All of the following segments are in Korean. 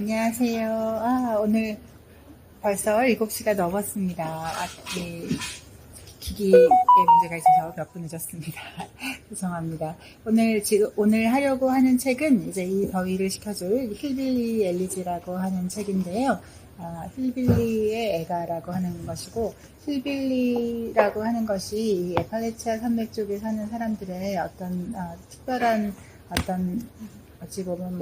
안녕하세요. 오늘 벌써 7시가 넘었습니다. 기기에 문제가 있어서 몇 분 늦었습니다. 죄송합니다. 오늘 하려고 하는 책은 이제 이 더위를 식혀줄 힐빌리 엘리지라고 하는 책인데요. 힐빌리의 애가라고 하는 것이고, 힐빌리라고 하는 것이 이 에팔레치아 산맥 쪽에 사는 사람들의 어떤 특별한 어떤 어찌 보면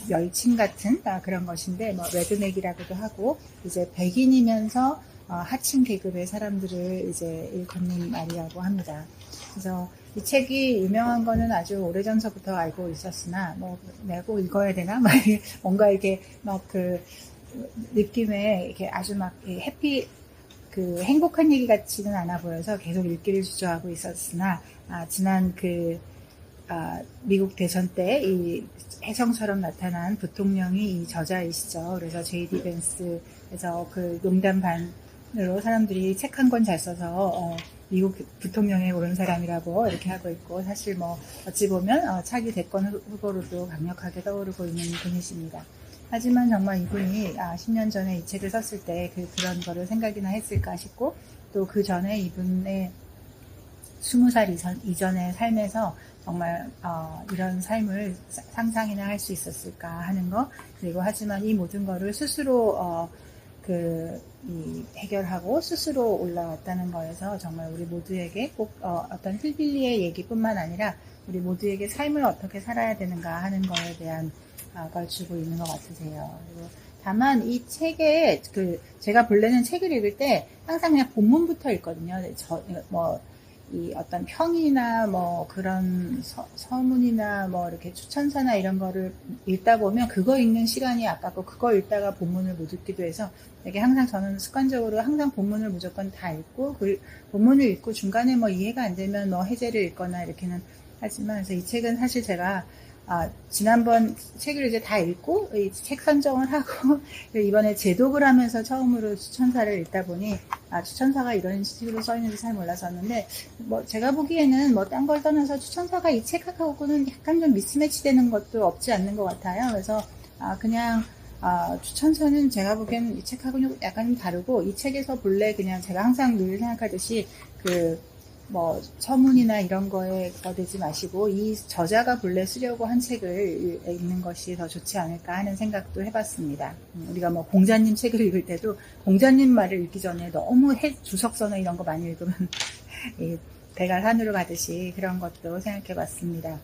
멸칭 같은 그런 것인데, 레드넥이라고도 하고, 이제 백인이면서 하층 계급의 사람들을 이제 일컫는 말이라고 합니다. 그래서 이 책이 유명한 거는 아주 오래전서부터 알고 있었으나, 내가 꼭 읽어야 되나? 뭔가 이렇게 느낌에 이렇게 아주 행복한 얘기 같지는 않아 보여서 계속 읽기를 주저하고 있었으나, 지난 미국 대선 때 이 혜성처럼 나타난 부통령이 이 저자이시죠. 그래서 J.D. 벤스에서 그 농담 반으로 사람들이 책 한 권 잘 써서 미국 부통령에 오른 사람이라고 이렇게 하고 있고, 사실 어찌 보면 차기 대권 후보로도 강력하게 떠오르고 있는 분이십니다. 하지만 정말 이분이 10년 전에 이 책을 썼을 때 그런 거를 생각이나 했을까 싶고, 또 그 전에 이분의 20살 이전의 삶에서 정말 이런 삶을 상상이나 할 수 있었을까 하는 거, 그리고 하지만 이 모든 거를 스스로 해결하고 스스로 올라왔다는 거에서 정말 우리 모두에게 꼭 어떤 힐빌리의 얘기뿐만 아니라 우리 모두에게 삶을 어떻게 살아야 되는가 하는 거에 대한 걸 주고 있는 것 같으세요. 그리고 다만 이 책에 제가 본래는 책을 읽을 때 항상 그냥 본문부터 읽거든요. 이 어떤 평이나 그런 서문이나 이렇게 추천사나 이런 거를 읽다 보면 그거 읽는 시간이 아깝고, 그거 읽다가 본문을 못 읽기도 해서 되게 항상 저는 습관적으로 항상 본문을 무조건 다 읽고, 본문을 읽고 중간에 이해가 안 되면 해제를 읽거나 이렇게는 하지만, 그래서 이 책은 사실 제가 지난번 책을 이제 다 읽고 이 책 선정을 하고 이번에 재독을 하면서 처음으로 추천사를 읽다 보니 추천사가 이런 식으로 써있는지 잘 몰랐었는데, 제가 보기에는 딴 걸 떠나서 추천사가 이 책하고는 약간 좀 미스매치 되는 것도 없지 않는 것 같아요. 그래서 그냥 추천사는 제가 보기에는 이 책하고는 약간 좀 다르고, 이 책에서 본래 그냥 제가 항상 늘 생각하듯이 서문이나 이런 거에 거두지 마시고 이 저자가 본래 쓰려고 한 책을 읽는 것이 더 좋지 않을까 하는 생각도 해봤습니다. 우리가 공자님 책을 읽을 때도 공자님 말을 읽기 전에 너무 주석서나 이런 거 많이 읽으면 배가 산으로 가듯이 그런 것도 생각해봤습니다.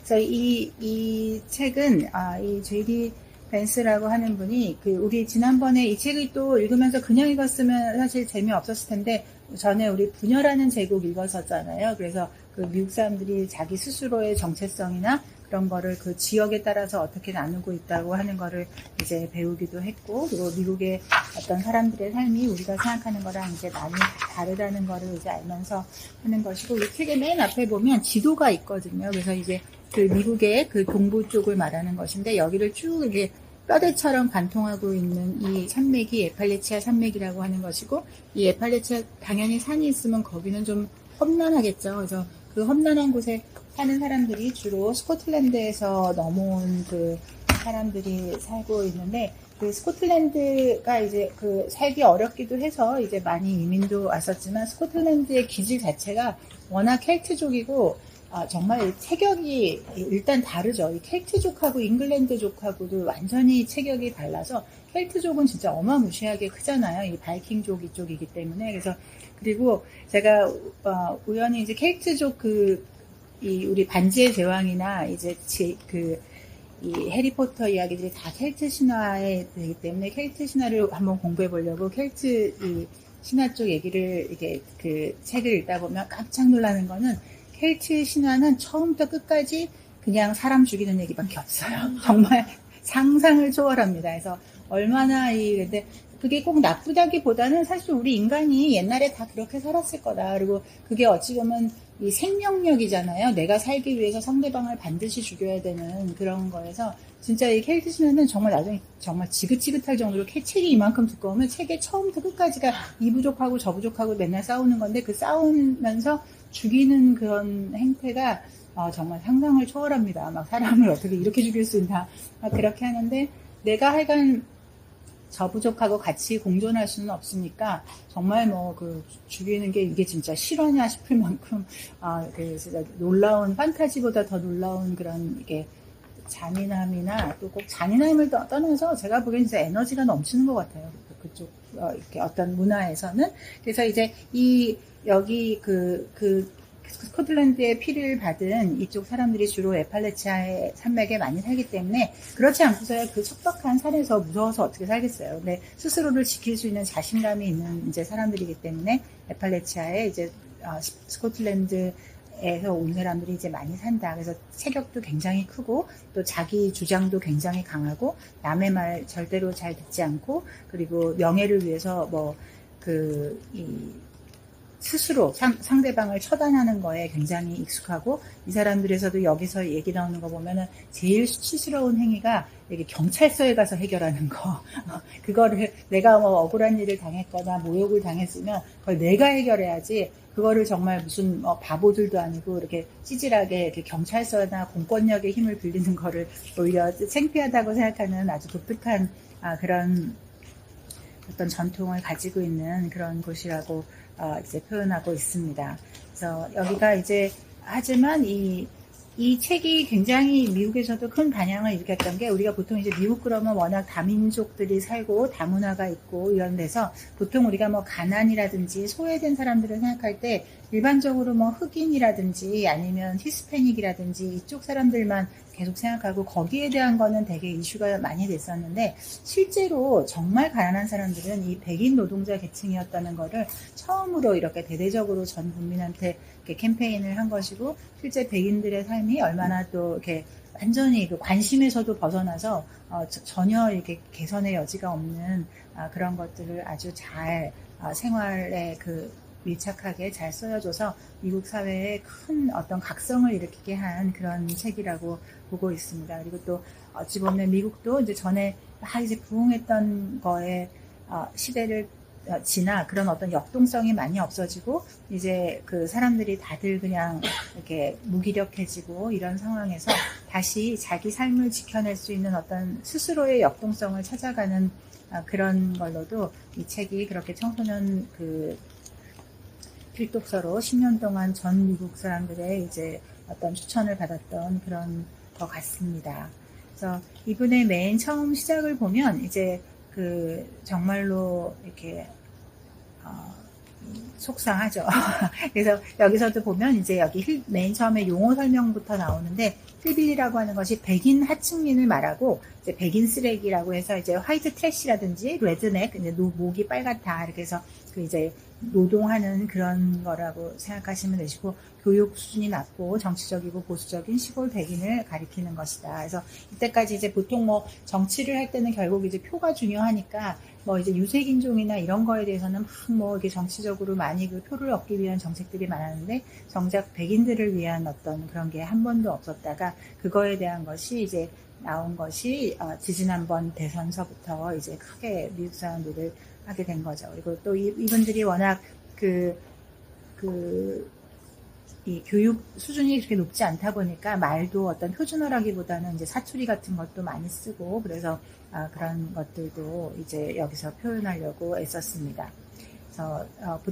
그래서 이 책은 이 J.D. 벤스라고 하는 분이 우리 지난번에 이 책을 또 읽으면서 그냥 읽었으면 사실 재미없었을 텐데, 전에 우리 분열하는 제국 읽었었잖아요. 그래서 미국 사람들이 자기 스스로의 정체성이나 그런 거를 그 지역에 따라서 어떻게 나누고 있다고 하는 거를 이제 배우기도 했고, 그리고 미국의 어떤 사람들의 삶이 우리가 생각하는 거랑 이제 많이 다르다는 거를 이제 알면서 하는 것이고, 이 책의 맨 앞에 보면 지도가 있거든요. 그래서 이제 미국의 동부 쪽을 말하는 것인데, 여기를 쭉 이렇게 뼈대처럼 관통하고 있는 이 산맥이 에팔레치아 산맥이라고 하는 것이고, 이 에팔레치아 당연히 산이 있으면 거기는 좀 험난하겠죠. 그래서 그 험난한 곳에 사는 사람들이 주로 스코틀랜드에서 넘어온 사람들이 살고 있는데, 스코틀랜드가 이제 살기 어렵기도 해서 이제 많이 이민도 왔었지만, 스코틀랜드의 기질 자체가 워낙 켈트족이고 정말 체격이 일단 다르죠. 이 켈트족하고 잉글랜드족하고도 완전히 체격이 달라서, 켈트족은 진짜 어마무시하게 크잖아요. 이 바이킹족 이쪽이기 때문에. 그리고 제가 우연히 이제 켈트족 우리 반지의 제왕이나 이제 이 해리포터 이야기들이 다 켈트 신화에 되기 때문에 켈트 신화를 한번 공부해 보려고 켈트 신화 쪽 얘기를 이렇게 책을 읽다 보면 깜짝 놀라는 거는, 켈트 신화는 처음부터 끝까지 그냥 사람 죽이는 얘기밖에 없어요. 정말 상상을 초월합니다. 그래서 얼마나 근데 그게 꼭 나쁘다기보다는 사실 우리 인간이 옛날에 다 그렇게 살았을 거다. 그리고 그게 어찌 보면 이 생명력이잖아요. 내가 살기 위해서 상대방을 반드시 죽여야 되는 그런 거에서, 진짜 이 켈트 신화는 정말 나중에 정말 지긋지긋할 정도로 책이 이만큼 두꺼우면 책의 처음부터 끝까지가 이 부족하고 저 부족하고 맨날 싸우는 건데, 그 싸우면서 죽이는 그런 행태가 정말 상상을 초월합니다. 사람을 어떻게 이렇게 죽일 수 있나. 그렇게 하는데, 내가 하여간 저 부족하고 같이 공존할 수는 없으니까 정말 뭐 그 죽이는 게 이게 진짜 실화냐 싶을 만큼 그 진짜 놀라운 판타지보다 더 놀라운 그런 이게 잔인함이나 또 꼭 잔인함을 떠나서 제가 보기엔 진짜 에너지가 넘치는 것 같아요. 그쪽 이렇게 어떤 문화에서는. 그래서 이제 여기 스코틀랜드의 피를 받은 이쪽 사람들이 주로 에팔레치아의 산맥에 많이 살기 때문에 그렇지 않고서야 그 척박한 산에서 무서워서 어떻게 살겠어요. 근데 스스로를 지킬 수 있는 자신감이 있는 이제 사람들이기 때문에 에팔레치아에 이제 스코틀랜드에서 온 사람들이 이제 많이 산다. 그래서 체격도 굉장히 크고 또 자기 주장도 굉장히 강하고 남의 말 절대로 잘 듣지 않고 그리고 명예를 위해서 스스로 상대방을 처단하는 거에 굉장히 익숙하고 이 사람들에서도 여기서 얘기 나오는 거 보면은 제일 수치스러운 행위가 이게 경찰서에 가서 해결하는 거. 그거를 내가 뭐 억울한 일을 당했거나 모욕을 당했으면 그걸 내가 해결해야지 그거를 정말 무슨 바보들도 아니고 이렇게 찌질하게 이렇게 경찰서나 공권력의 힘을 빌리는 거를 오히려 창피하다고 생각하는 아주 독특한 그런 어떤 전통을 가지고 있는 그런 곳이라고 이제 표현하고 있습니다. 그래서 여기가 이제 하지만 이 책이 굉장히 미국에서도 큰 반향을 일으켰던 게 우리가 보통 이제 미국 그러면 워낙 다민족들이 살고 다문화가 있고 이런 데서 보통 우리가 뭐 가난이라든지 소외된 사람들을 생각할 때 일반적으로 뭐 흑인이라든지 아니면 히스패닉이라든지 이쪽 사람들만 계속 생각하고 거기에 대한 거는 되게 이슈가 많이 됐었는데 실제로 정말 가난한 사람들은 이 백인 노동자 계층이었다는 거를 처음으로 이렇게 대대적으로 전 국민한테 이렇게 캠페인을 한 것이고 실제 백인들의 삶이 얼마나 또 이렇게 완전히 그 관심에서도 벗어나서 전혀 이렇게 개선의 여지가 없는 그런 것들을 아주 잘 생활에 밀착하게 잘 쓰여줘서 미국 사회에 큰 어떤 각성을 일으키게 한 그런 책이라고 보고 있습니다. 그리고 또 어찌 보면 미국도 이제 전에 막 이제 부흥했던 거에 시대를 지나 그런 어떤 역동성이 많이 없어지고 이제 그 사람들이 다들 그냥 이렇게 무기력해지고 이런 상황에서 다시 자기 삶을 지켜낼 수 있는 어떤 스스로의 역동성을 찾아가는 그런 걸로도 이 책이 그렇게 청소년 필독서로 10년 동안 전 미국 사람들의 이제 어떤 추천을 받았던 그런 것 같습니다. 그래서 이분의 맨 처음 시작을 보면 이제 정말로 이렇게 속상하죠. 그래서 여기서도 보면 이제 여기 맨 처음에 용어 설명부터 나오는데 힐빌리라고 하는 것이 백인 하층민을 말하고 이제 백인 쓰레기라고 해서 이제 화이트 트래시라든지 레드넥 이제 목이 빨갛다 이렇게 해서 이제 노동하는 그런 거라고 생각하시면 되시고 교육 수준이 낮고 정치적이고 보수적인 시골 백인을 가리키는 것이다. 그래서 이때까지 이제 보통 뭐 정치를 할 때는 결국 이제 표가 중요하니까 뭐 이제 유색인종이나 이런 거에 대해서는 뭐 이렇게 정치적으로 많이 그 표를 얻기 위한 정책들이 많았는데 정작 백인들을 위한 어떤 그런 게 한 번도 없었다가 그거에 대한 것이 이제 나온 것이 지지난번 대선서부터 이제 크게 미국 사람들을 하게 된 거죠. 그리고 또 이분들이 워낙 이 교육 수준이 그렇게 높지 않다 보니까 말도 어떤 표준어라기보다는 이제 사투리 같은 것도 많이 쓰고 그래서 그런 것들도 이제 여기서 표현하려고 애썼습니다. 그래서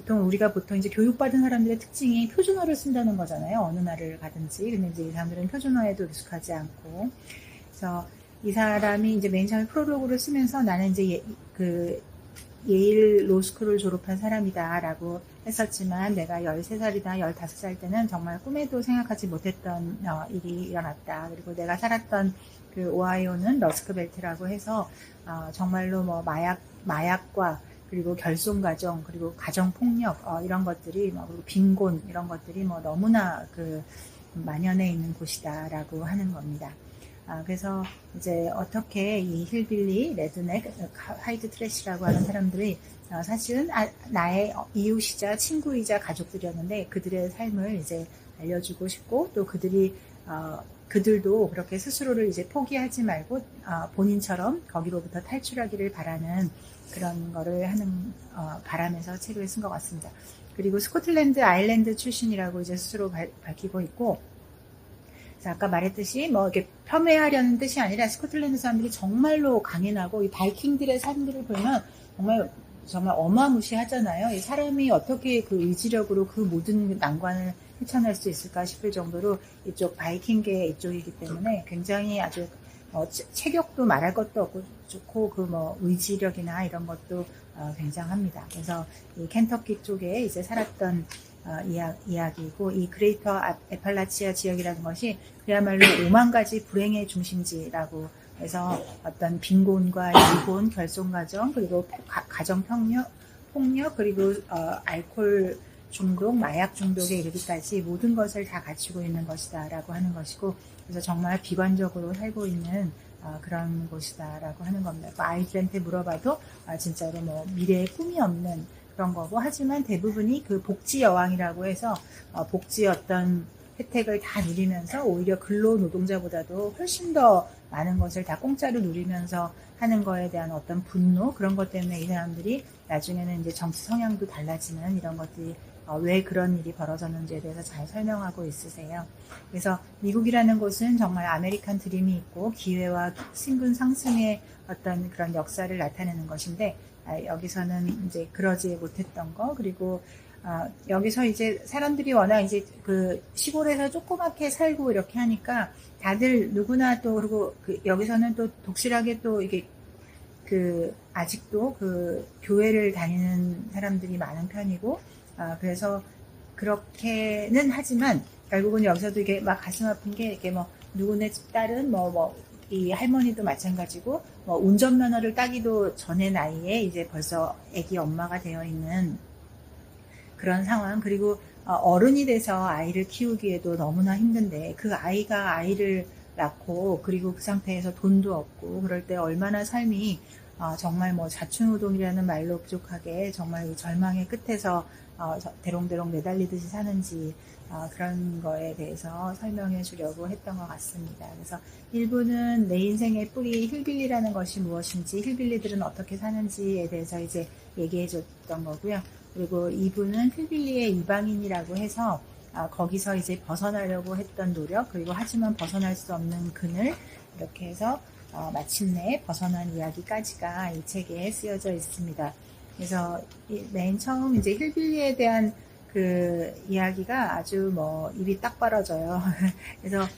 우리가 보통 이제 교육받은 사람들의 특징이 표준어를 쓴다는 거잖아요. 어느 나라를 가든지. 근데 이제 이 사람들은 표준어에도 익숙하지 않고. 그래서 이 사람이 이제 맨 처음에 프롤로그를 쓰면서 나는 이제 예일 로스쿨을 졸업한 사람이다 라고 했었지만 내가 13살이다 15살 때는 정말 꿈에도 생각하지 못했던 일이 일어났다. 그리고 내가 살았던 오하이오는 러스크벨트라고 해서 정말로 뭐 마약과 그리고 결손가정 그리고 가정폭력 이런 것들이 그리고 빈곤 이런 것들이 뭐 너무나 만연해 있는 곳이다 라고 하는 겁니다. 그래서 이제 어떻게 이 힐빌리, 레드넥, 화이트 트래시라고 하는 사람들이 사실은 나의 이웃이자 친구이자 가족들이었는데 그들의 삶을 이제 알려주고 싶고 또 그들도 그렇게 스스로를 이제 포기하지 말고 본인처럼 거기로부터 탈출하기를 바라는 그런 거를 바라면서 책을 쓴 것 같습니다. 그리고 스코틀랜드 아일랜드 출신이라고 이제 스스로 밝히고 있고 그래서 아까 말했듯이 뭐 이렇게 폄훼하려는 뜻이 아니라 스코틀랜드 사람들이 정말로 강인하고 이 바이킹들의 삶들을 보면 정말 어마무시하잖아요. 이 사람이 어떻게 그 의지력으로 그 모든 난관을 헤쳐낼 수 있을까 싶을 정도로 이쪽 바이킹계 이쪽이기 때문에 굉장히 아주 체격도 말할 것도 없고 좋고 그 뭐 의지력이나 이런 것도 굉장합니다. 그래서 이 켄터키 쪽에 이제 살았던 이야기이고 이 그레이터 에팔라치아 지역이라는 것이 그야말로 5만 가지 불행의 중심지라고 해서 어떤 빈곤과 이혼, 결손가정, 그리고 가정폭력, 그리고 알코올 중독, 마약 중독에 이르기까지 모든 것을 다 갖추고 있는 것이다라고 하는 것이고, 그래서 정말 비관적으로 살고 있는 그런 곳이다라고 하는 겁니다. 아이들한테 물어봐도 진짜로 뭐 미래에 꿈이 없는 그런 거고, 하지만 대부분이 그 복지 여왕이라고 해서 복지 어떤 혜택을 다 누리면서 오히려 근로 노동자보다도 훨씬 더 많은 것을 다 공짜로 누리면서 하는 거에 대한 어떤 분노, 그런 것 때문에 이 사람들이 나중에는 이제 정치 성향도 달라지는 이런 것들이 왜 그런 일이 벌어졌는지에 대해서 잘 설명하고 있으세요. 그래서 미국이라는 곳은 정말 아메리칸 드림이 있고 기회와 신분 상승의 어떤 그런 역사를 나타내는 것인데, 여기서는 이제 그러지 못했던 거, 그리고 여기서 이제 사람들이 워낙 이제 그 시골에서 조그맣게 살고 이렇게 하니까 다들 누구나 또, 그리고 여기서는 또 독실하게 또 이게 아직도 그 교회를 다니는 사람들이 많은 편이고, 그래서 그렇게는 하지만 결국은 여기서도 이게 막 가슴 아픈 게 이게 뭐 누구네 집 딸은 이 할머니도 마찬가지고 운전면허를 따기도 전의 나이에 이제 벌써 아기 엄마가 되어 있는 그런 상황. 그리고 어른이 돼서 아이를 키우기에도 너무나 힘든데 그 아이가 아이를 낳고 그리고 그 상태에서 돈도 없고 그럴 때 얼마나 삶이 정말 뭐 자충우동이라는 말로 부족하게 정말 이 절망의 끝에서 대롱대롱 매달리듯이 사는지 그런 거에 대해서 설명해 주려고 했던 것 같습니다. 그래서 1부는 내 인생의 뿌리 힐빌리라는 것이 무엇인지, 힐빌리들은 어떻게 사는지에 대해서 이제 얘기해 줬던 거고요. 그리고 2부는 힐빌리의 이방인이라고 해서 거기서 이제 벗어나려고 했던 노력, 그리고 하지만 벗어날 수 없는 그늘, 이렇게 해서 마침내 벗어난 이야기까지가 이 책에 쓰여져 있습니다. 그래서 맨 처음 이제 힐빌리에 대한 그 이야기가 아주 뭐 입이 딱 벌어져요. 그래서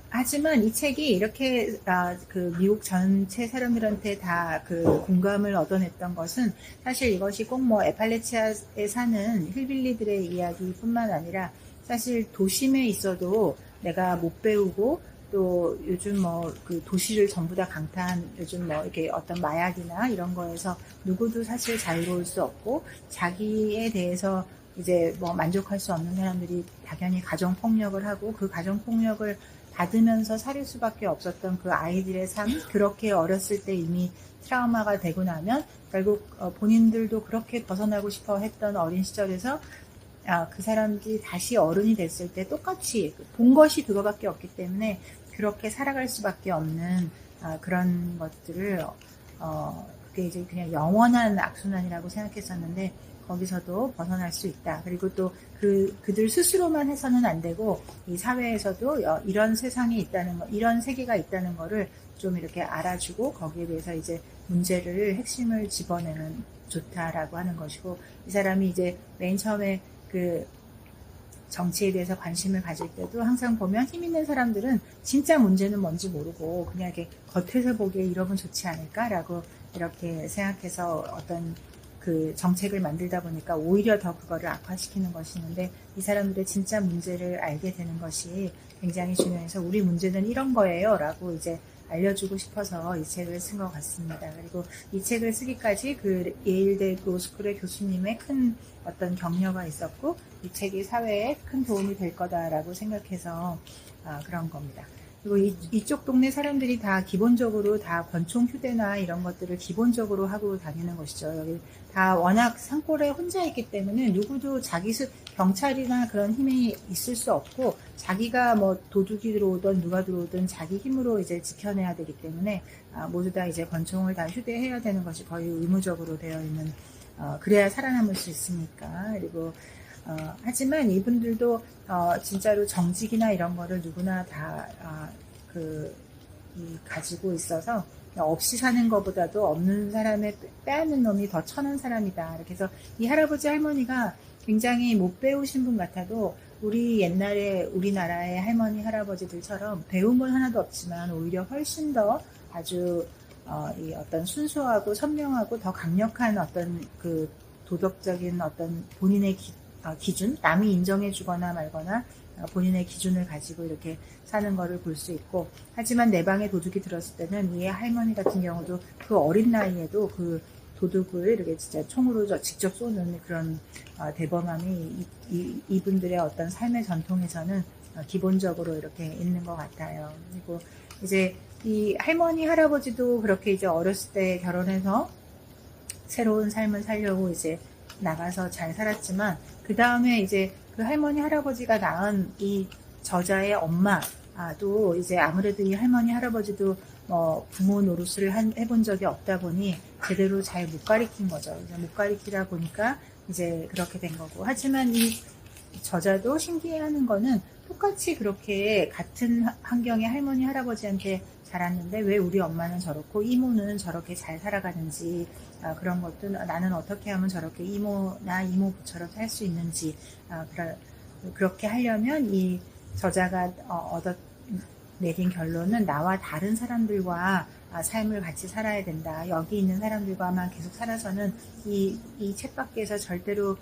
하지만 이 책이 이렇게 그 미국 전체 사람들한테 다 그 공감을 얻어냈던 것은 사실 이것이 꼭 뭐 에팔레치아에 사는 힐빌리들의 이야기뿐만 아니라 사실 도심에 있어도 내가 못 배우고 또 요즘 뭐 그 도시를 전부 다 강타한 요즘 뭐 이렇게 어떤 마약이나 이런 거에서 누구도 사실 자유로울 수 없고 자기에 대해서 이제 뭐 만족할 수 없는 사람들이 당연히 가정폭력을 하고 그 가정폭력을 받으면서 살릴 수밖에 없었던 그 아이들의 삶, 그렇게 어렸을 때 이미 트라우마가 되고 나면 결국 본인들도 그렇게 벗어나고 싶어 했던 어린 시절에서 그 사람들이 다시 어른이 됐을 때 똑같이 본 것이 그거밖에 없기 때문에 그렇게 살아갈 수밖에 없는 그런 것들을 그게 이제 그냥 영원한 악순환이라고 생각했었는데 거기서도 벗어날 수 있다. 그리고 또 그들 스스로만 해서는 안 되고 이 사회에서도 이런 세상이 있다는 거, 이런 세계가 있다는 거를 좀 이렇게 알아주고 거기에 대해서 이제 문제를 핵심을 집어내면 좋다라고 하는 것이고, 이 사람이 이제 맨 처음에 그 정치에 대해서 관심을 가질 때도 항상 보면 힘 있는 사람들은 진짜 문제는 뭔지 모르고 그냥 이렇게 겉에서 보기에 이러면 좋지 않을까라고 이렇게 생각해서 어떤 그 정책을 만들다 보니까 오히려 더 그거를 악화시키는 것이는데, 이 사람들의 진짜 문제를 알게 되는 것이 굉장히 중요해서 우리 문제는 이런 거예요 라고 이제 알려주고 싶어서 이 책을 쓴 것 같습니다. 그리고 이 책을 쓰기까지 그 예일대 로스쿨의 교수님의 큰 어떤 격려가 있었고 이 책이 사회에 큰 도움이 될 거다라고 생각해서 그런 겁니다. 그리고 이쪽 동네 사람들이 다 기본적으로 다 권총 휴대나 이런 것들을 기본적으로 하고 다니는 것이죠. 여기 다 워낙 산골에 혼자 있기 때문에 누구도 경찰이나 그런 힘이 있을 수 없고 자기가 뭐 도둑이 들어오든 누가 들어오든 자기 힘으로 이제 지켜내야 되기 때문에 모두 다 이제 권총을 다 휴대해야 되는 것이 거의 의무적으로 되어 있는 그래야 살아남을 수 있으니까. 그리고 하지만 이분들도 진짜로 정직이나 이런 거를 누구나 다 가지고 있어서 없이 사는 것보다도 없는 사람의 빼앗는 놈이 더 천한 사람이다. 이렇게 해서 이 할아버지 할머니가 굉장히 못 배우신 분 같아도 우리 옛날에 우리나라의 할머니 할아버지들처럼 배운 건 하나도 없지만 오히려 훨씬 더 아주 이 어떤 순수하고 선명하고 더 강력한 어떤 그 도덕적인 어떤 본인의 기준, 남이 인정해주거나 말거나 본인의 기준을 가지고 이렇게 사는 거를 볼 수 있고, 하지만 내 방에 도둑이 들었을 때는 이 할머니 같은 경우도 그 어린 나이에도 그 도둑을 이렇게 진짜 총으로 직접 쏘는 그런 대범함이 이분들의 어떤 삶의 전통에서는 기본적으로 이렇게 있는 것 같아요. 그리고 이제 이 할머니 할아버지도 그렇게 이제 어렸을 때 결혼해서 새로운 삶을 살려고 이제 나가서 잘 살았지만, 그 다음에 이제 그 할머니 할아버지가 낳은 이 저자의 엄마도 이제 아무래도 이 할머니 할아버지도 부모 노릇을 해본 적이 없다 보니 제대로 잘 못 가리킨 거죠. 못 가리키다 보니까 이제 그렇게 된 거고, 하지만 이 저자도 신기해하는 거는 똑같이 그렇게 같은 환경의 할머니 할아버지한테 자랐는데 왜 우리 엄마는 저렇고 이모는 저렇게 잘 살아가는지, 그런 것도 나는 어떻게 하면 저렇게 이모나 이모부처럼 살 수 있는지, 그렇게 하려면 이 저자가 내린 결론은 나와 다른 사람들과 삶을 같이 살아야 된다. 여기 있는 사람들과만 계속 살아서는 이 쳇바퀴에서 절대로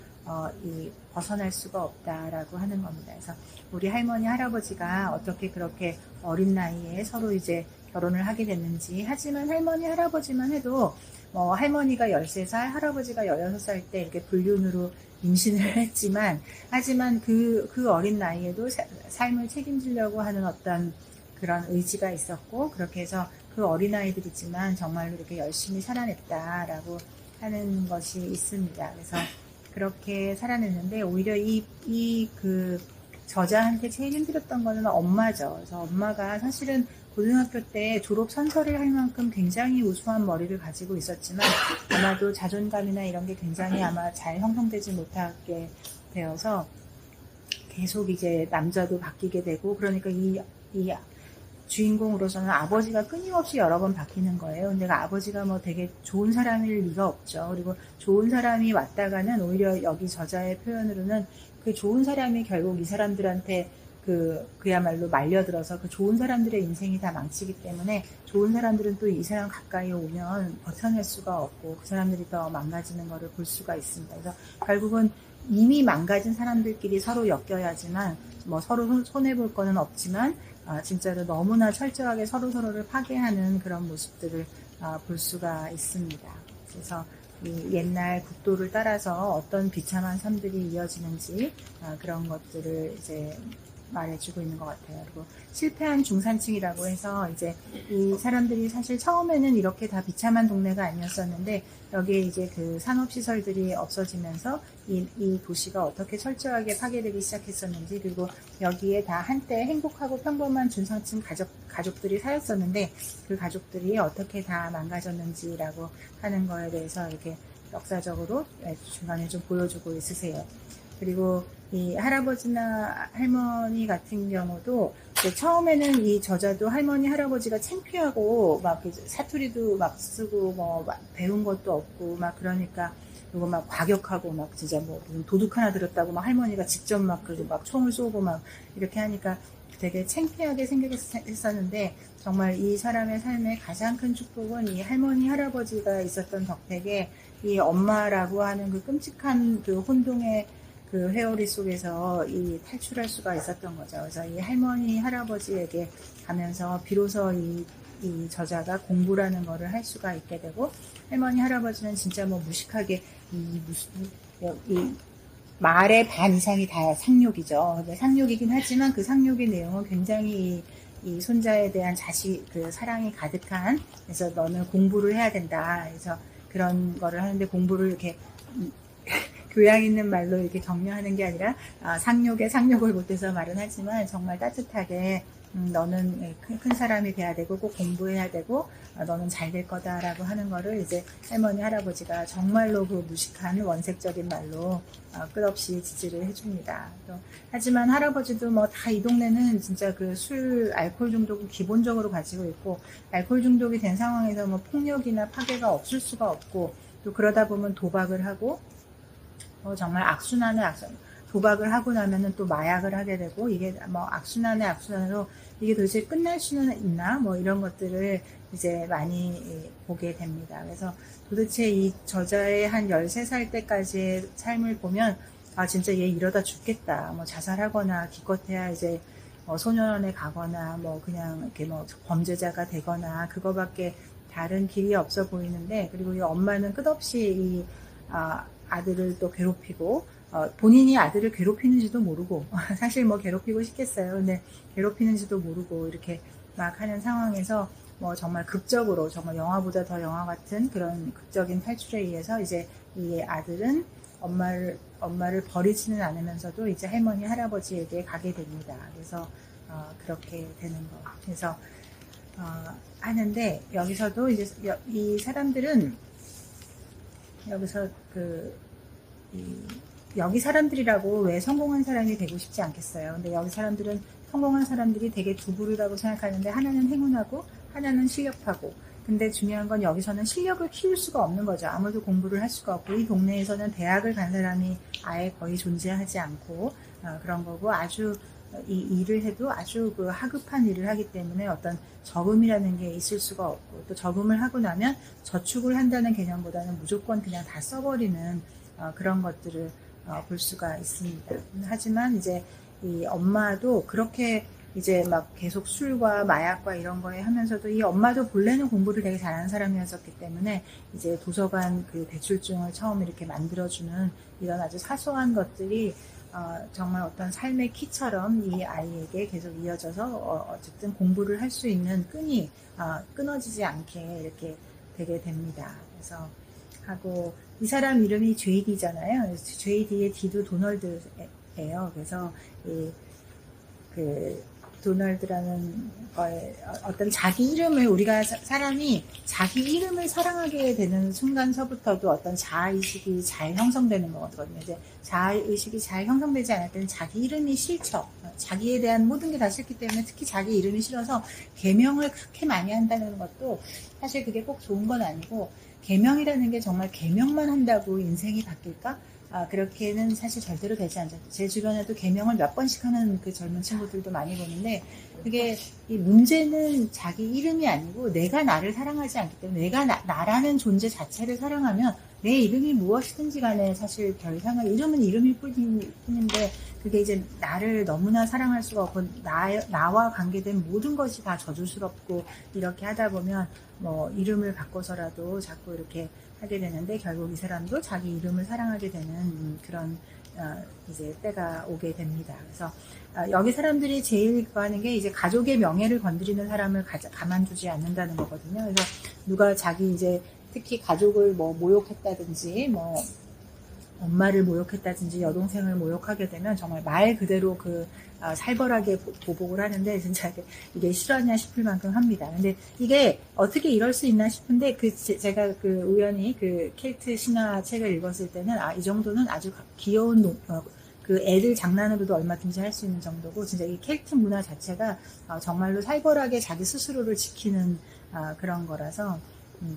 벗어날 수가 없다라고 하는 겁니다. 그래서 우리 할머니 할아버지가 어떻게 그렇게 어린 나이에 서로 이제 결혼을 하게 됐는지, 하지만 할머니 할아버지만 해도 할머니가 13살, 할아버지가 16살 때 이렇게 불륜으로 임신을 했지만, 하지만 그 어린 나이에도 삶을 책임지려고 하는 어떤 그런 의지가 있었고, 그렇게 해서 그 어린아이들이지만 정말로 이렇게 열심히 살아냈다라고 하는 것이 있습니다. 그래서 그렇게 살아냈는데, 오히려 그 저자한테 제일 힘들었던 거는 엄마죠. 그래서 엄마가 사실은 고등학교 때 졸업 선서를 할 만큼 굉장히 우수한 머리를 가지고 있었지만, 아마도 자존감이나 이런 게 굉장히 아마 잘 형성되지 못하게 되어서 계속 이제 남자도 바뀌게 되고, 그러니까 이 주인공으로서는 아버지가 끊임없이 여러 번 바뀌는 거예요. 근데 아버지가 되게 좋은 사람일 리가 없죠. 그리고 좋은 사람이 왔다가는 오히려 여기 저자의 표현으로는 그 좋은 사람이 결국 이 사람들한테 그야말로 말려들어서 그 좋은 사람들의 인생이 다 망치기 때문에, 좋은 사람들은 또 이 사람 가까이 오면 버텨낼 수가 없고 그 사람들이 더 망가지는 것을 볼 수가 있습니다. 그래서 결국은 이미 망가진 사람들끼리 서로 엮여야지만 서로 손해볼 거는 없지만, 진짜로 너무나 철저하게 서로를 파괴하는 그런 모습들을 볼 수가 있습니다. 그래서 이 옛날 국도를 따라서 어떤 비참한 삶들이 이어지는지 그런 것들을 이제 말해주고 있는 것 같아요. 그리고 실패한 중산층이라고 해서 이제 이 사람들이 사실 처음에는 이렇게 다 비참한 동네가 아니었었는데, 여기에 이제 그 산업시설들이 없어지면서 이 도시가 어떻게 철저하게 파괴되기 시작했었는지, 그리고 여기에 다 한때 행복하고 평범한 중산층 가족들이 살았었는데 그 가족들이 어떻게 다 망가졌는지라고 하는 거에 대해서 이렇게 역사적으로 중간에 좀 보여주고 있으세요. 그리고 이 할아버지나 할머니 같은 경우도 처음에는 이 저자도 할머니 할아버지가 창피하고 막 사투리도 막 쓰고 배운 것도 없고 그러니까, 그리고 과격하고 진짜 무슨 도둑 하나 들었다고 할머니가 직접 총을 쏘고 이렇게 하니까 되게 창피하게 생각했었는데, 정말 이 사람의 삶의 가장 큰 축복은 이 할머니 할아버지가 있었던 덕택에 이 엄마라고 하는 그 끔찍한 그 혼동의 그 회오리 속에서 탈출할 수가 있었던 거죠. 그래서 이 할머니 할아버지에게 가면서 비로소 이 저자가 공부라는 거를 할 수가 있게 되고, 할머니 할아버지는 진짜 무식하게 이 말의 반 이상이 다 상욕이죠. 상욕이긴 하지만 그 상욕의 내용은 굉장히 이 손자에 대한 그 사랑이 가득한, 그래서 너는 공부를 해야 된다. 그래서 그런 거를 하는데, 공부를 이렇게 교양 있는 말로 이렇게 격려하는 게 아니라 상욕에 상욕을 못해서 말은 하지만 정말 따뜻하게 너는 큰 사람이 돼야 되고 꼭 공부해야 되고 너는 잘 될 거다라고 하는 거를 이제 할머니 할아버지가 정말로 그 무식한 원색적인 말로 끝없이 지지를 해줍니다. 하지만 할아버지도 뭐 다 이 동네는 진짜 그 술 알코올 중독을 기본적으로 가지고 있고 알코올 중독이 된 상황에서 뭐 폭력이나 파괴가 없을 수가 없고 또 그러다 보면 도박을 하고 정말 악순환의 악순환. 도박을 하고 나면은 또 마약을 하게 되고 이게 뭐 악순환의 악순환으로 이게 도대체 끝날 수는 있나 뭐 이런 것들을 이제 많이 보게 됩니다. 그래서 도대체 이 저자의 한 13살 때까지의 삶을 보면 진짜 얘 이러다 죽겠다. 뭐 자살하거나 기껏해야 이제 소년원에 가거나 뭐 그냥 이렇게 뭐 범죄자가 되거나 그거밖에 다른 길이 없어 보이는데 그리고 이 엄마는 끝없이 이 아들을 또 괴롭히고 본인이 아들을 괴롭히는지도 모르고 사실 뭐 괴롭히고 싶겠어요. 근데 괴롭히는지도 모르고 이렇게 막 하는 상황에서 뭐 정말 극적으로 정말 영화보다 더 영화 같은 그런 극적인 탈출에 의해서 이제 이 아들은 엄마를 버리지는 않으면서도 이제 할머니 할아버지에게 가게 됩니다. 그래서 그렇게 되는 거. 그래서 하는데 여기서도 이제 이 사람들은 여기서 여기 사람들이라고 왜 성공한 사람이 되고 싶지 않겠어요. 근데 여기 사람들은 성공한 사람들이 되게 두 부류라고 생각하는데 하나는 행운하고 하나는 실력파고. 근데 중요한 건 여기서는 실력을 키울 수가 없는 거죠. 아무도 공부를 할 수가 없고 이 동네에서는 대학을 간 사람이 아예 거의 존재하지 않고 그런 거고 아주 이 일을 해도 아주 그 하급한 일을 하기 때문에 어떤 저금이라는 게 있을 수가 없고 또 저금을 하고 나면 저축을 한다는 개념보다는 무조건 그냥 다 써버리는 그런 것들을 볼 수가 있습니다. 하지만 이제 이 엄마도 그렇게 이제 막 계속 술과 마약과 이런 거에 하면서도 이 엄마도 본래는 공부를 되게 잘하는 사람이었기 때문에 이제 도서관 그 대출증을 처음 이렇게 만들어주는 이런 아주 사소한 것들이 정말 어떤 삶의 키처럼 이 아이에게 계속 이어져서 어쨌든 공부를 할 수 있는 끈이 끊어지지 않게 이렇게 되게 됩니다. 그래서 하고 이 사람 이름이 JD잖아요. JD의 D도 도널드예요. 그래서 그 도널드라는 거에 어떤 자기 이름을 우리가 사람이 자기 이름을 사랑하게 되는 순간서부터도 어떤 자아의식이 잘 형성되는 거거든요. 이제 자아의식이 잘 형성되지 않을 때는 자기 이름이 싫죠. 자기에 대한 모든 게 다 싫기 때문에 특히 자기 이름이 싫어서 계명을 그렇게 많이 한다는 것도 사실 그게 꼭 좋은 건 아니고 계명이라는 게 정말 계명만 한다고 인생이 바뀔까? 그렇게는 사실 절대로 되지 않죠. 제 주변에도 계명을 몇 번씩 하는 그 젊은 친구들도 많이 보는데 그게 이 문제는 자기 이름이 아니고 내가 나를 사랑하지 않기 때문에 내가 나라는 존재 자체를 사랑하면 내 이름이 무엇이든지 간에 사실 별 상관 이름은 이름일 뿐인데 그게 이제 나를 너무나 사랑할 수가 없고 나와 관계된 모든 것이 다 저주스럽고 이렇게 하다 보면 뭐 이름을 바꿔서라도 자꾸 이렇게 하게 되는데 결국 이 사람도 자기 이름을 사랑하게 되는 그런 이제 때가 오게 됩니다. 그래서 여기 사람들이 제일 하는 게 이제 가족의 명예를 건드리는 사람을 가만두지 않는다는 거거든요. 그래서 누가 자기 이제 특히 가족을 뭐 모욕했다든지 뭐 엄마를 모욕했다든지 여동생을 모욕하게 되면 정말 말 그대로 그 살벌하게 보복을 하는데 진짜 이게 실화냐 싶을 만큼 합니다. 근데 이게 어떻게 이럴 수 있나 싶은데 제가 그 우연히 그 켈트 신화 책을 읽었을 때는 이 정도는 아주 귀여운 그 애들 장난으로도 얼마든지 할 수 있는 정도고 진짜 이 켈트 문화 자체가 정말로 살벌하게 자기 스스로를 지키는 그런 거라서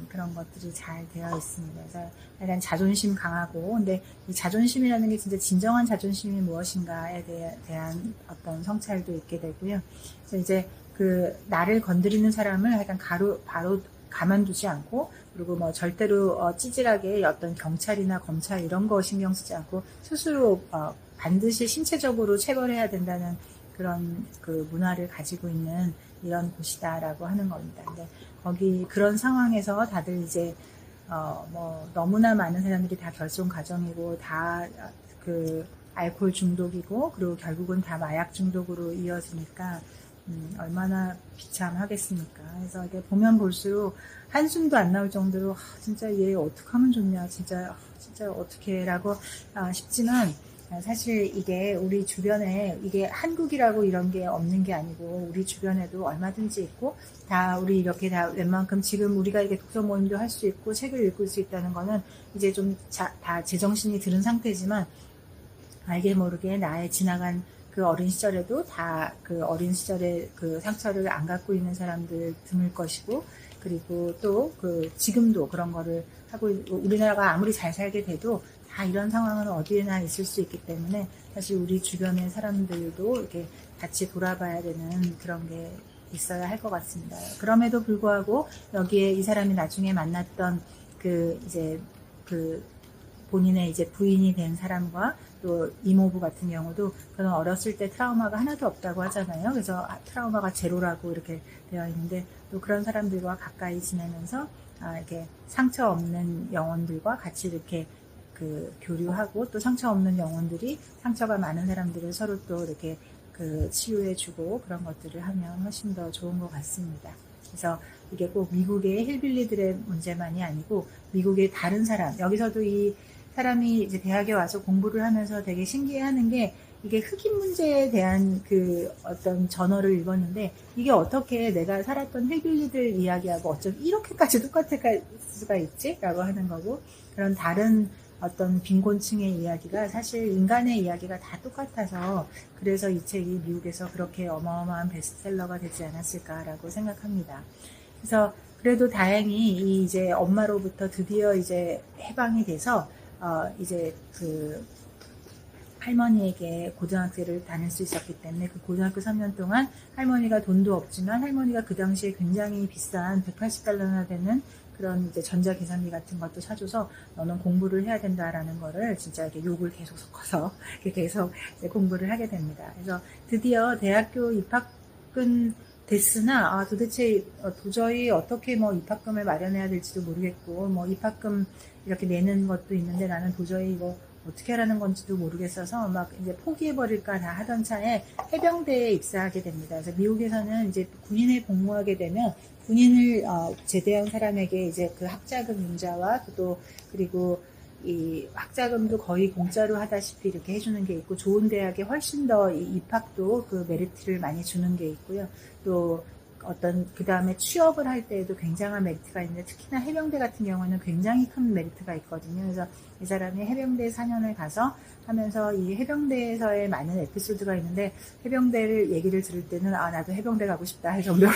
그런 것들이 잘 되어 있습니다. 그래서 약간 자존심 강하고, 근데 이 자존심이라는 게 진짜 진정한 자존심이 무엇인가에 대한 어떤 성찰도 있게 되고요. 그래서 이제 그 나를 건드리는 사람을 약간 바로 가만두지 않고, 그리고 뭐 절대로 찌질하게 어떤 경찰이나 검찰 이런 거 신경 쓰지 않고 스스로 반드시 신체적으로 체벌해야 된다는 그런 그 문화를 가지고 있는 이런 곳이다라고 하는 겁니다. 근데 거기 그런 상황에서 다들 이제 뭐 너무나 많은 사람들이 다 결손 가정이고 다 그 알코올 중독이고 그리고 결국은 다 마약 중독으로 이어지니까 얼마나 비참하겠습니까. 그래서 이게 보면 볼수록 한숨도 안 나올 정도로 진짜 얘 어떻게 하면 좋냐 진짜 어떻게 라고 싶지만 사실 이게 우리 주변에 이게 한국이라고 이런 게 없는 게 아니고 우리 주변에도 얼마든지 있고 다 우리 이렇게 다 웬만큼 지금 우리가 이게 독서 모임도 할 수 있고 책을 읽을 수 있다는 거는 이제 좀 다 제정신이 들은 상태지만 알게 모르게 나의 지나간 그 어린 시절에도 다 그 어린 시절의 그 상처를 안 갖고 있는 사람들 드물 것이고 그리고 또 그 지금도 그런 거를 하고 우리나라가 아무리 잘 살게 돼도 다 이런 상황은 어디에나 있을 수 있기 때문에 사실 우리 주변의 사람들도 이렇게 같이 돌아봐야 되는 그런 게 있어야 할 것 같습니다. 그럼에도 불구하고 여기에 이 사람이 나중에 만났던 그 이제 그 본인의 이제 부인이 된 사람과 또 이모부 같은 경우도 그런 어렸을 때 트라우마가 하나도 없다고 하잖아요. 그래서 트라우마가 제로라고 이렇게 되어 있는데 또 그런 사람들과 가까이 지내면서 이렇게 상처 없는 영혼들과 같이 이렇게 그 교류하고 또 상처 없는 영혼들이 상처가 많은 사람들을 서로 또 이렇게 그 치유해주고 그런 것들을 하면 훨씬 더 좋은 것 같습니다. 그래서 이게 꼭 미국의 힐빌리들의 문제만이 아니고 미국의 다른 사람 여기서도 이 사람이 이제 대학에 와서 공부를 하면서 되게 신기해하는 게 이게 흑인 문제에 대한 그 어떤 저널을 읽었는데 이게 어떻게 내가 살았던 힐빌리들 이야기하고 어쩜 이렇게까지 똑같을 수가 있지? 라고 하는 거고 그런 다른 어떤 빈곤층의 이야기가 사실 인간의 이야기가 다 똑같아서 그래서 이 책이 미국에서 그렇게 어마어마한 베스트셀러가 되지 않았을까라고 생각합니다. 그래서 그래도 다행히 이 이제 엄마로부터 드디어 이제 해방이 돼서 이제 그 할머니에게 고등학교를 다닐 수 있었기 때문에 그 고등학교 3년 동안 할머니가 돈도 없지만 할머니가 그 당시에 굉장히 비싼 180달러나 되는 그런 이제 전자계산기 같은 것도 사줘서 너는 공부를 해야 된다라는 거를 진짜 이렇게 욕을 계속 섞어서 이렇게 계속 공부를 하게 됩니다. 그래서 드디어 대학교 입학은 됐으나 도대체 도저히 어떻게 뭐 입학금을 마련해야 될지도 모르겠고 뭐 입학금 이렇게 내는 것도 있는데 나는 도저히 이거 어떻게 하라는 건지도 모르겠어서 막 이제 포기해버릴까 다 하던 차에 해병대에 입사하게 됩니다. 그래서 미국에서는 이제 군인에 복무하게 되면 군인을 제대한 사람에게 이제 그 학자금 융자와 또 그리고 이 학자금도 거의 공짜로 하다시피 이렇게 해주는 게 있고 좋은 대학에 훨씬 더 입학도 그 메리트를 많이 주는 게 있고요. 또 어떤 그 다음에 취업을 할 때에도 굉장한 메리트가 있는데 특히나 해병대 같은 경우는 굉장히 큰 메리트가 있거든요. 그래서 이 사람이 해병대 4년을 가서 하면서 이 해병대에서의 많은 에피소드가 있는데 해병대를 얘기를 들을 때는 나도 해병대 가고 싶다 할 정도로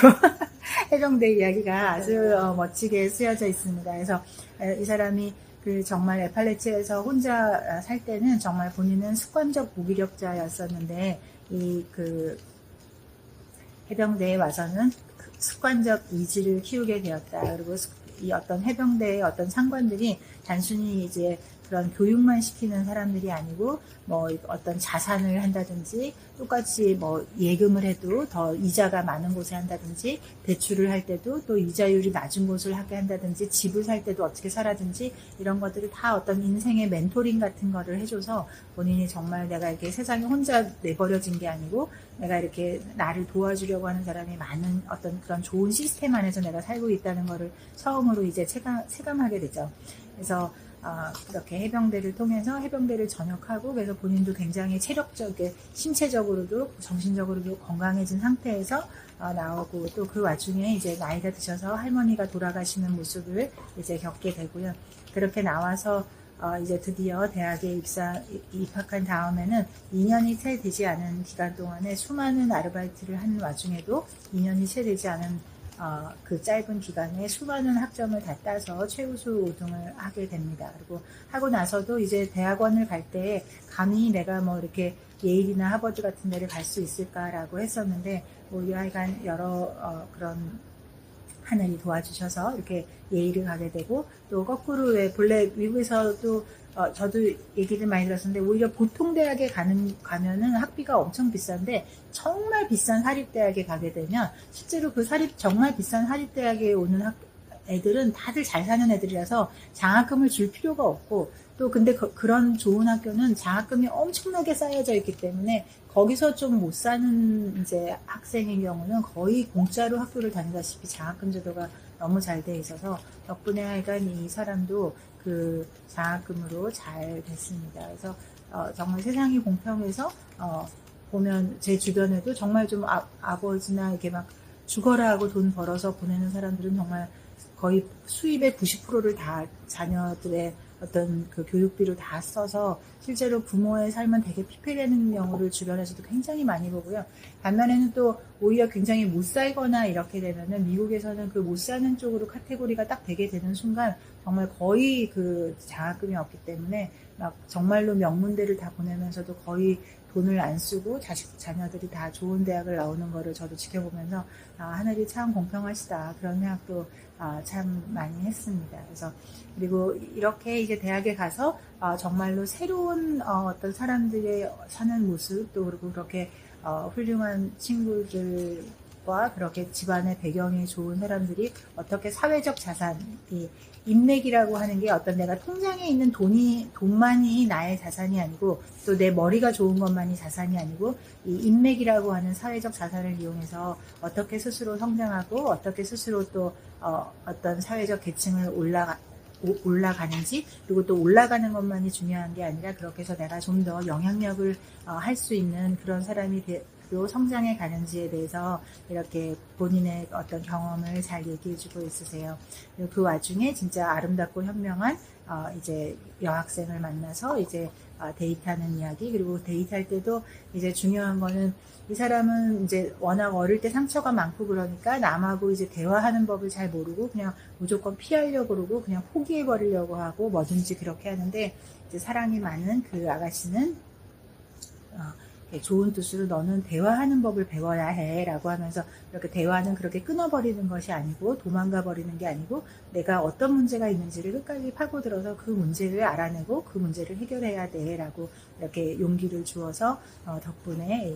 해병대 이야기가 아주 멋지게 쓰여져 있습니다. 그래서 이 사람이 그 정말 에팔레치에서 혼자 살 때는 정말 본인은 습관적 무기력자였었는데 이 그 해병대에 와서는 습관적 의지를 키우게 되었다. 그리고 이 어떤 해병대의 어떤 상관들이 단순히 이제 그런 교육만 시키는 사람들이 아니고 뭐 어떤 자산을 한다든지 똑같이 뭐 예금을 해도 더 이자가 많은 곳에 한다든지 대출을 할 때도 또 이자율이 낮은 곳을 하게 한다든지 집을 살 때도 어떻게 살아든지 이런 것들을 다 어떤 인생의 멘토링 같은 거를 해줘서 본인이 정말 내가 이렇게 세상에 혼자 내버려진 게 아니고 내가 이렇게 나를 도와주려고 하는 사람이 많은 어떤 그런 좋은 시스템 안에서 내가 살고 있다는 거를 처음으로 이제 체감하게 되죠. 그래서 그렇게 해병대를 통해서 해병대를 전역하고 그래서 본인도 굉장히 체력적인 신체적으로도 정신적으로도 건강해진 상태에서 나오고 또 그 와중에 이제 나이가 드셔서 할머니가 돌아가시는 모습을 이제 겪게 되고요. 그렇게 나와서 이제 드디어 대학에 입학한 다음에는 2년이 채 되지 않은 기간 동안에 수많은 아르바이트를 한 와중에도 2년이 채 되지 않은 그 짧은 기간에 수많은 학점을 다 따서 최우수 5등을 하게 됩니다. 그리고 하고 나서도 이제 대학원을 갈 때 감히 내가 뭐 이렇게 예일이나 하버드 같은 데를 갈 수 있을까라고 했었는데 뭐 하여간 여러 그런 하늘이 도와주셔서 이렇게 예일을 가게 되고 또 거꾸로 왜 본래 미국에서도 저도 얘기를 많이 들었었는데 오히려 보통 대학에 가면은 학비가 엄청 비싼데 정말 비싼 사립대학에 가게 되면 실제로 그 정말 비싼 사립대학에 오는 애들은 다들 잘 사는 애들이라서 장학금을 줄 필요가 없고 또 근데 그런 좋은 학교는 장학금이 엄청나게 쌓여져 있기 때문에 거기서 좀 못 사는 이제 학생의 경우는 거의 공짜로 학교를 다니다시피 장학금 제도가 너무 잘 돼 있어서 덕분에 하여간 이 사람도 그 장학금으로 잘 됐습니다. 그래서 정말 세상이 공평해서 보면 제 주변에도 정말 좀 아버지나 이렇게 막 죽어라 하고 돈 벌어서 보내는 사람들은 정말 거의 수입의 90%를 다 자녀들의 어떤 그 교육비로 다 써서 실제로 부모의 삶은 되게 피폐되는 경우를 주변에서도 굉장히 많이 보고요. 반면에는 또 오히려 굉장히 못 살거나 이렇게 되면은 미국에서는 그 못 사는 쪽으로 카테고리가 딱 되게 되는 순간 정말 거의 그 장학금이 없기 때문에 막 정말로 명문대를 다 보내면서도 거의 돈을 안 쓰고 자녀들이 다 좋은 대학을 나오는 거를 저도 지켜보면서 하늘이 참 공평하시다 그런 생각도 참 많이 했습니다. 그래서 그리고 이렇게 이제 대학에 가서 정말로 새로운 어떤 사람들의 사는 모습 또 그리고 그렇게 훌륭한 친구들과 그렇게 집안의 배경이 좋은 사람들이 어떻게 사회적 자산, 이 인맥이라고 하는 게 어떤 내가 통장에 있는 돈만이 나의 자산이 아니고 또 내 머리가 좋은 것만이 자산이 아니고 이 인맥이라고 하는 사회적 자산을 이용해서 어떻게 스스로 성장하고 어떻게 스스로 또 어떤 사회적 계층을 올라가는지 그리고 또 올라가는 것만이 중요한 게 아니라 그렇게 해서 내가 좀 더 영향력을 할 수 있는 그런 사람이 또 성장해 가는지에 대해서 이렇게 본인의 어떤 경험을 잘 얘기해주고 있으세요. 그리고 그 와중에 진짜 아름답고 현명한 이제 여학생을 만나서 이제 데이트하는 이야기 그리고 데이트할 때도 이제 중요한 거는 이 사람은 이제 워낙 어릴 때 상처가 많고 그러니까 남하고 이제 대화하는 법을 잘 모르고 그냥 무조건 피하려고 그러고 그냥 포기해버리려고 하고 뭐든지 그렇게 하는데 이제 사랑이 많은 그 아가씨는 좋은 뜻으로 너는 대화하는 법을 배워야 해 라고 하면서 이렇게 대화는 그렇게 끊어버리는 것이 아니고 도망가 버리는 게 아니고 내가 어떤 문제가 있는지를 끝까지 파고들어서 그 문제를 알아내고 그 문제를 해결해야 돼 라고 이렇게 용기를 주어서 덕분에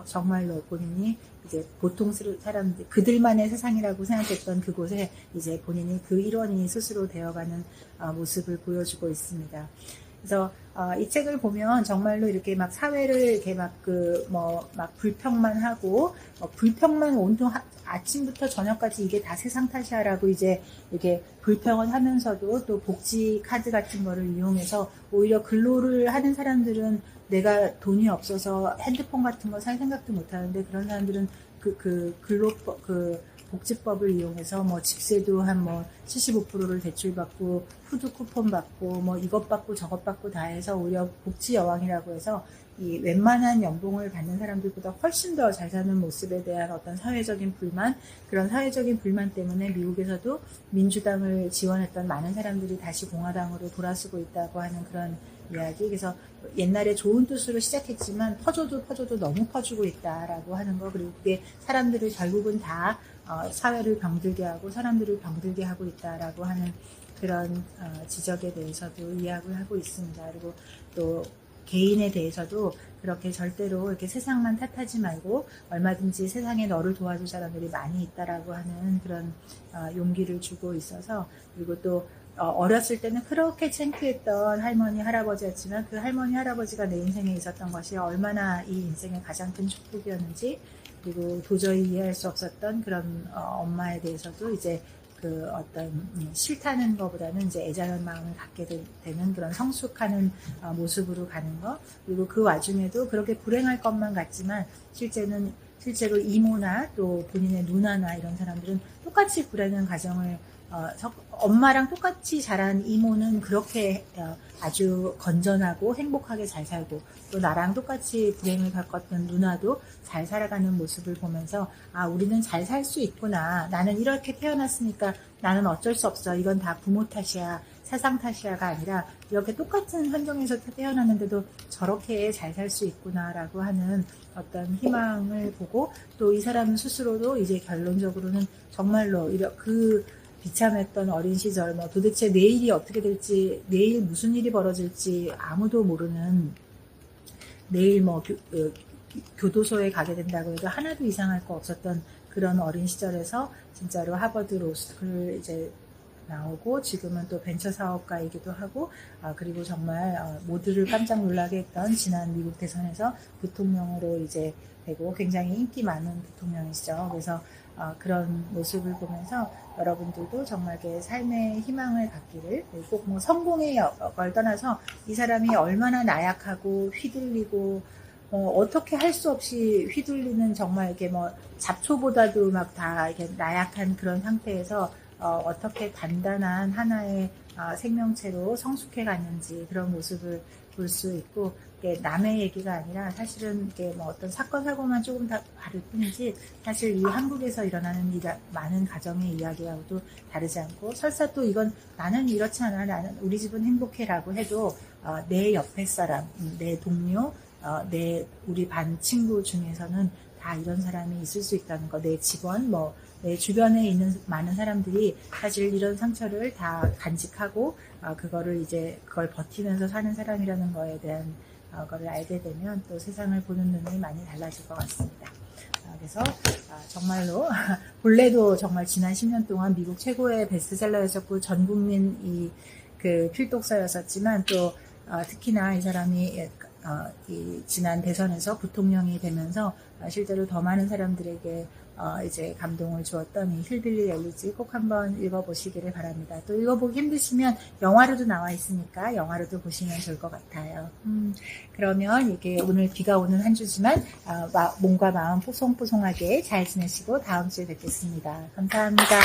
정말로 본인이 이제 보통 사람들 그들만의 세상이라고 생각했던 그곳에 이제 본인이 그 일원이 스스로 되어가는 모습을 보여주고 있습니다. 그래서 이 책을 보면 정말로 이렇게 막 사회를 이렇게 막 불평만 하고 불평만 온통 아침부터 저녁까지 이게 다 세상 탓이야라고 이제 이렇게 불평을 하면서도 또 복지 카드 같은 거를 이용해서 오히려 근로를 하는 사람들은 내가 돈이 없어서 핸드폰 같은 거 살 생각도 못 하는데 그런 사람들은 복지법을 이용해서 뭐 집세도 한 75%를 대출받고 푸드 쿠폰 받고 이것 받고 저것 받고 다 해서 오히려 복지 여왕이라고 해서 이 웬만한 연봉을 받는 사람들보다 훨씬 더 잘 사는 모습에 대한 어떤 사회적인 불만 그런 사회적인 불만 때문에 미국에서도 민주당을 지원했던 많은 사람들이 다시 공화당으로 돌아서고 있다고 하는 그런 이야기. 그래서 옛날에 좋은 뜻으로 시작했지만 퍼져도 너무 퍼지고 있다라고 하는 거 그리고 그게 사람들을 결국은 다 사회를 병들게 하고 사람들을 병들게 하고 있다라고 하는 그런 지적에 대해서도 이야기를 하고 있습니다. 그리고 또 개인에 대해서도 그렇게 절대로 이렇게 세상만 탓하지 말고 얼마든지 세상에 너를 도와줄 사람들이 많이 있다라고 하는 그런 용기를 주고 있어서 그리고 또 어렸을 때는 그렇게 창피했던 할머니 할아버지였지만 그 할머니 할아버지가 내 인생에 있었던 것이 얼마나 이 인생의 가장 큰 축복이었는지 그리고 도저히 이해할 수 없었던 그런 엄마에 대해서도 이제 그 어떤 싫다는 것보다는 이제 애잔한 마음을 갖게 되는 그런 성숙하는 모습으로 가는 거 그리고 그 와중에도 그렇게 불행할 것만 같지만 실제로 이모나 또 본인의 누나나 이런 사람들은 똑같이 불행한 가정을 엄마랑 똑같이 자란 이모는 그렇게 아주 건전하고 행복하게 잘 살고 또 나랑 똑같이 불행을 겪었던 누나도 잘 살아가는 모습을 보면서 우리는 잘 살 수 있구나 나는 이렇게 태어났으니까 나는 어쩔 수 없어 이건 다 부모 탓이야 세상 탓이야가 아니라 이렇게 똑같은 환경에서 태어났는데도 저렇게 잘 살 수 있구나 라고 하는 어떤 희망을 보고 또 이 사람 스스로도 이제 결론적으로는 정말로 그 비참했던 어린 시절 도대체 내일이 어떻게 될지 내일 무슨 일이 벌어질지 아무도 모르는 내일 교도소에 가게 된다고 해도 하나도 이상할 거 없었던 그런 어린 시절에서 진짜로 하버드 로스쿨을 이제 나오고 지금은 또 벤처 사업가이기도 하고 그리고 정말 모두를 깜짝 놀라게 했던 지난 미국 대선에서 부통령으로 이제 되고 굉장히 인기 많은 부통령이시죠. 그래서 그런 모습을 보면서 여러분들도 정말 삶의 희망을 갖기를, 꼭 뭐 성공의 걸 떠나서 이 사람이 얼마나 나약하고 휘둘리고 어떻게 할 수 없이 휘둘리는, 정말 이렇게 뭐 잡초보다도 막 다 이렇게 나약한 그런 상태에서 어떻게 단단한 하나의 생명체로 성숙해 갔는지 그런 모습을 볼 수 있고, 이게 남의 얘기가 아니라 사실은 이게 뭐 어떤 사건 사고만 조금 다 다를 뿐이지, 사실 이 한국에서 일어나는 많은 가정의 이야기하고도 다르지 않고, 설사 또 이건 나는 이렇지 않아, 나는 우리 집은 행복해라고 해도 내 옆에 사람, 내 동료, 우리 반 친구 중에서는 다 이런 사람이 있을 수 있다는 거, 내 직원, 내 주변에 있는 많은 사람들이 사실 이런 상처를 다 간직하고, 그걸 버티면서 사는 사람이라는 거에 대한 거를 알게 되면 또 세상을 보는 눈이 많이 달라질 것 같습니다. 그래서 정말로 본래도 정말 지난 10년 동안 미국 최고의 베스트셀러였었고 전 국민 그 필독서였었지만, 또 특히나 이 사람이 이 지난 대선에서 부통령이 되면서 실제로 더 많은 사람들에게 이제 감동을 주었던 이 힐빌리 엘리지, 꼭 한번 읽어보시기를 바랍니다. 또 읽어보기 힘드시면 영화로도 나와 있으니까 영화로도 보시면 좋을 것 같아요. 그러면 이게 오늘 비가 오는 한 주지만 몸과 마음 뽀송뽀송하게 잘 지내시고 다음 주에 뵙겠습니다. 감사합니다.